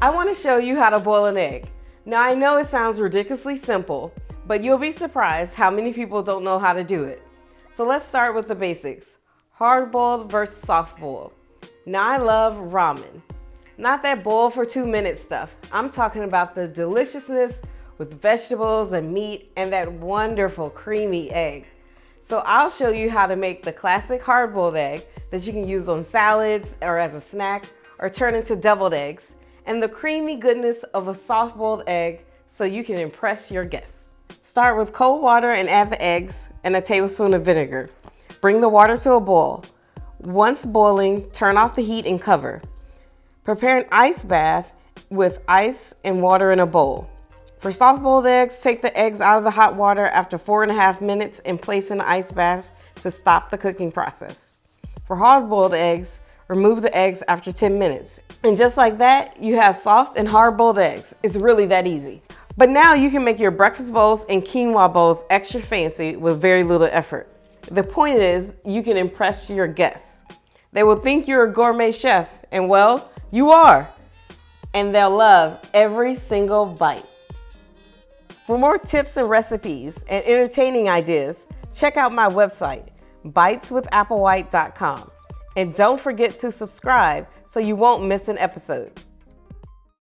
I want to show you how to boil an egg. Now I know it sounds ridiculously simple, but you'll be surprised how many people don't know how to do it. So let's start with the basics. Hard boiled versus soft boiled. Now I love ramen. Not that boil for 2 minutes stuff. I'm talking about the deliciousness with vegetables and meat and that wonderful creamy egg. So I'll show you how to make the classic hard boiled egg that you can use on salads or as a snack or turn into deviled eggs, and the creamy goodness of a soft-boiled egg so you can impress your guests. Start with cold water and add the eggs and a tablespoon of vinegar. Bring the water to a boil. Once boiling, turn off the heat and cover. Prepare an ice bath with ice and water in a bowl. For soft-boiled eggs, take the eggs out of the hot water after 4.5 minutes and place in the ice bath to stop the cooking process. For hard-boiled eggs, remove the eggs after 10 minutes. And just like that, you have soft and hard-boiled eggs. It's really that easy. But now you can make your breakfast bowls and quinoa bowls extra fancy with very little effort. The point is, you can impress your guests. They will think you're a gourmet chef, and well, you are. And they'll love every single bite. For more tips and recipes and entertaining ideas, check out my website, biteswithapplewhite.com. And don't forget to subscribe so you won't miss an episode.